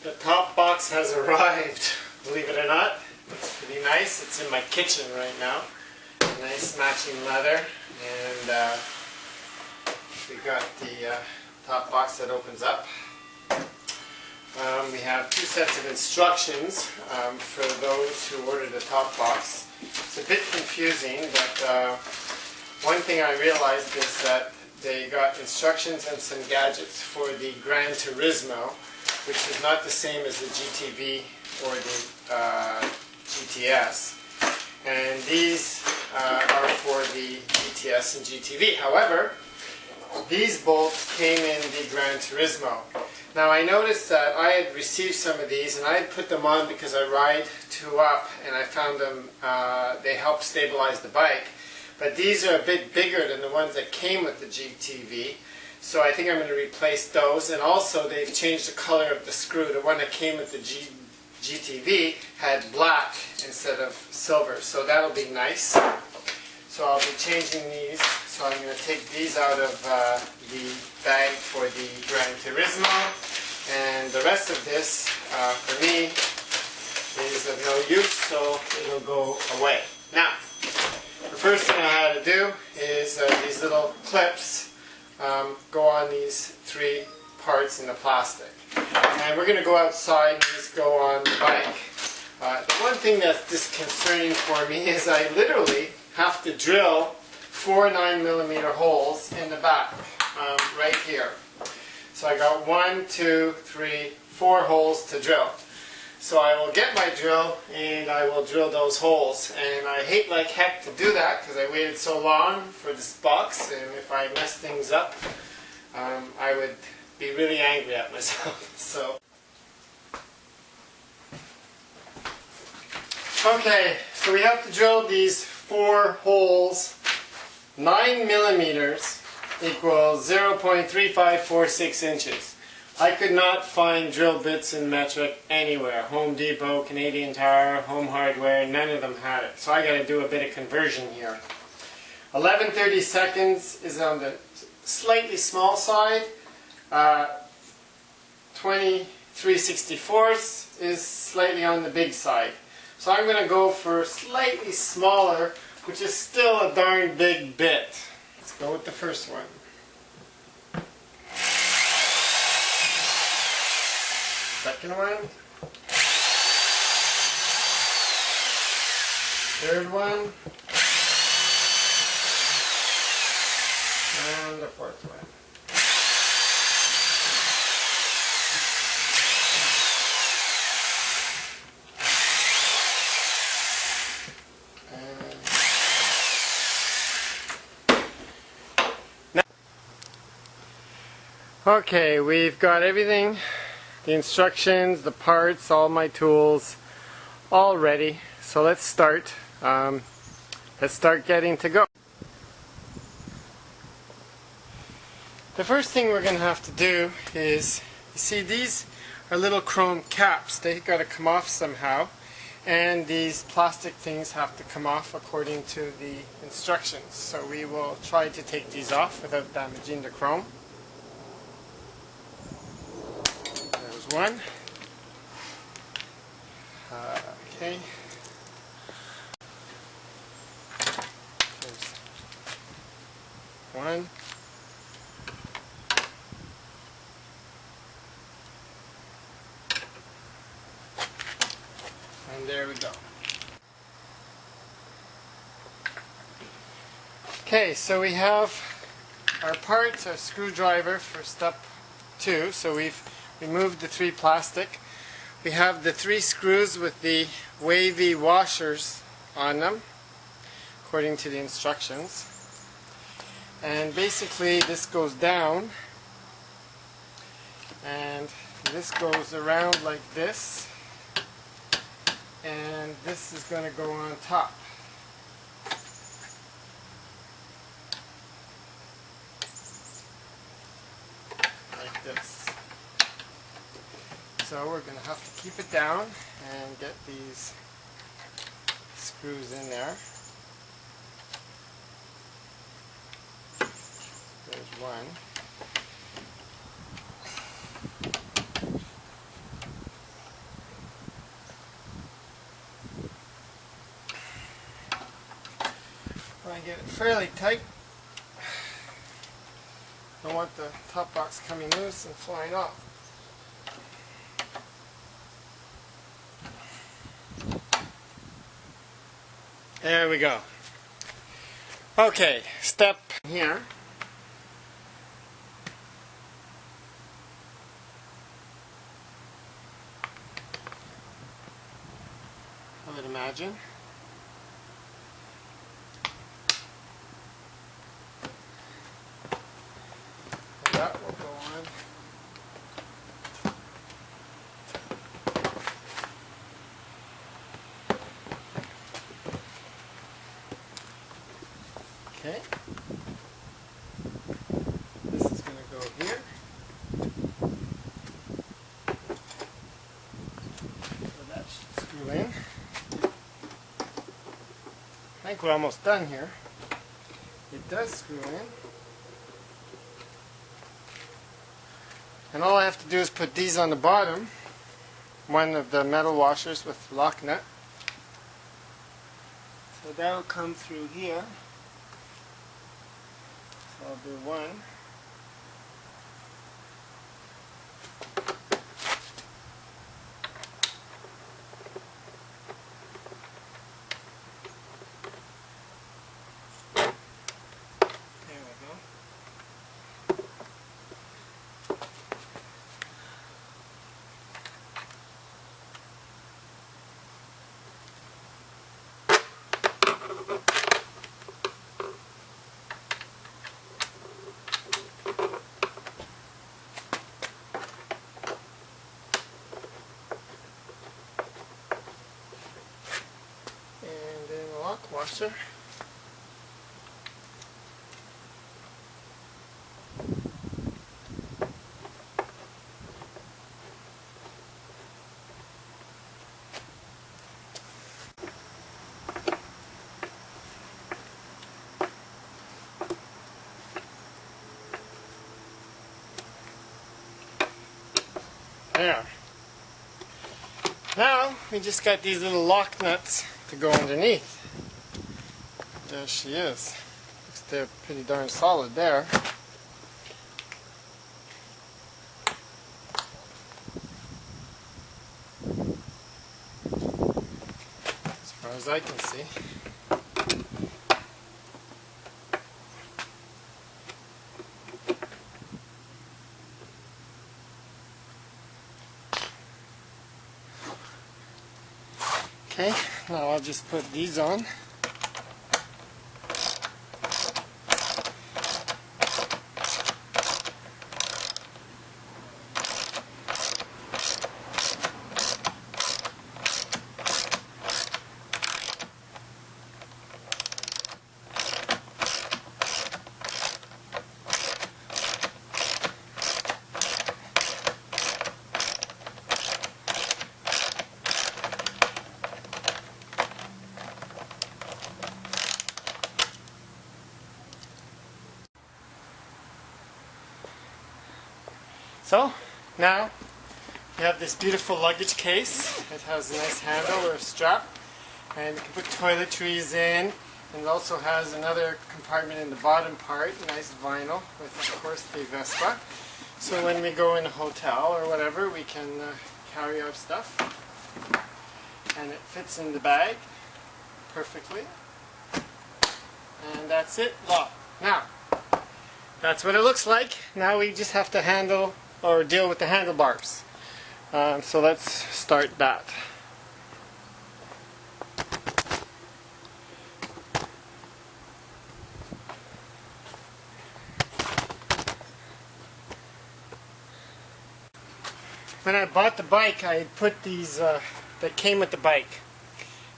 The top box has arrived, believe it or not. It's pretty nice. It's in my kitchen right now. Nice matching leather, and we got the top box that opens up. We have two sets of instructions for those who order the top box. It's a bit confusing, but one thing I realized is that they got instructions and some gadgets for the Gran Turismo, which is not the same as the GTV or the GTS. And these are for the GTS and GTV. However, these bolts came in the Gran Turismo. Now I noticed that I had received some of these and I had put them on because I ride 2-up and I found them, they help stabilize the bike. But these are a bit bigger than the ones that came with the GTV. So I think I'm going to replace those. And also they've changed the color of the screw. The one that came with the GTV had black instead of silver. So that'll be nice. So I'll be changing these. So I'm going to take these out of the bag for the Gran Turismo, and the rest of this for me is of no use, so it'll go away. Now, the first thing I had to do is these little clips go on these three parts in the plastic. And we're going to go outside and just go on the bike. The one thing that's disconcerting for me is I literally have to drill 4 9mm holes in the back, right here. So I got 1, 2, 3, 4 holes to drill. So I will get my drill and I will drill those holes. And I hate like heck to do that because I waited so long for this box, and if I mess things up, I would be really angry at myself. So, okay, so we have to drill these 4 holes. 9mm equals 0.3546 inches. I could not find drill bits in metric anywhere. Home Depot, Canadian Tire, Home Hardware, none of them had it. So I got to do a bit of conversion here. 11/32 is on the slightly small side. 23/64 is slightly on the big side. So I'm going to go for slightly smaller, which is still a darn big bit. Let's go with the first one. Second one. Third one. And the fourth one. Okay, we've got everything, the instructions, the parts, all my tools, all ready. So let's start. Let's start getting to go. The first thing we're going to have to do is, you see these are little chrome caps. They got to come off somehow, and these plastic things have to come off according to the instructions. So we will try to take these off without damaging the chrome. One. Okay. There's one. And there we go. Okay, so we have our parts, our screwdriver for step 2. So we've removed the 3 plastic. We have the 3 screws with the wavy washers on them, according to the instructions. And basically this goes down, and this goes around like this, and this is going to go on top. Like this. So we're going to have to keep it down and get these screws in there. There's one. get it fairly tight. Don't want the top box coming loose and flying off. There we go. Okay, step here. I would imagine. And that will go on. Okay. This is going to go here. So that should screw in. I think we're almost done here. It does screw in. And all I have to do is put these on the bottom, one of the metal washers with lock nut. So that'll come through here. So I'll do one. There we go. And then the lock washer. There. Now we just got these little lock nuts to go underneath. There she is. Looks they're pretty darn solid there. As far as I can see. Okay, now I'll just put these on. So, now you have this beautiful luggage case. It has a nice handle or a strap, and you can put toiletries in, and it also has another compartment in the bottom part, nice vinyl with, of course, the Vespa. So when we go in a hotel or whatever, we can carry our stuff, and it fits in the bag perfectly. And that's it, locked. Now, that's what it looks like. Now we just have to handle or deal with the handlebars. So let's start that. When I bought the bike, I put these that came with the bike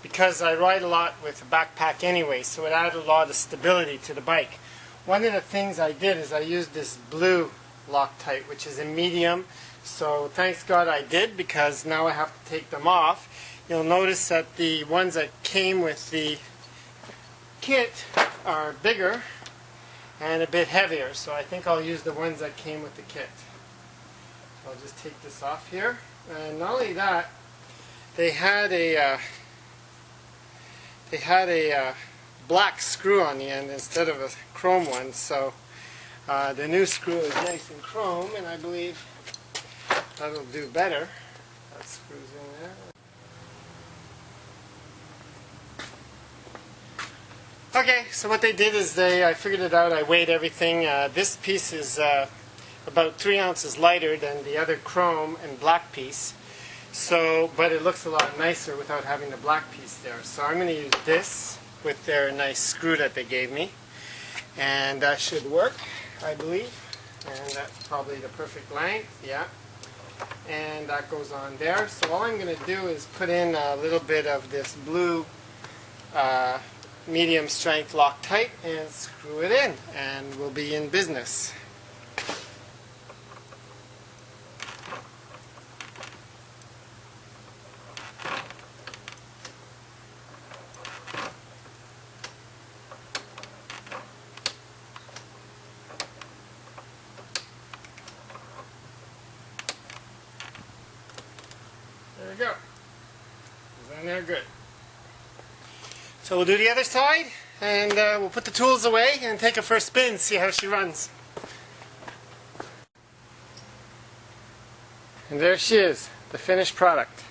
because I ride a lot with a backpack anyway, so it added a lot of stability to the bike. One of the things I did is I used this blue Loctite, which is a medium, so thanks God I did, because now I have to take them off. You'll notice that the ones that came with the kit are bigger and a bit heavier, so I think I'll use the ones that came with the kit. So I'll just take this off here, and not only that, they had a black screw on the end instead of a chrome one, so the new screw is nice and chrome, and I believe that'll do better. That screws in there. Okay, so what they did is I figured it out, I weighed everything. This piece is about 3 ounces lighter than the other chrome and black piece. So, but it looks a lot nicer without having the black piece there. So I'm going to use this with their nice screw that they gave me. And that should work, I believe. And that's probably the perfect length, yeah. And that goes on there. So all I'm going to do is put in a little bit of this blue medium strength Loctite and screw it in, and we'll be in business. There we go. It's in there good. So we'll do the other side, and we'll put the tools away and take her for a spin, see how she runs. And there she is, the finished product.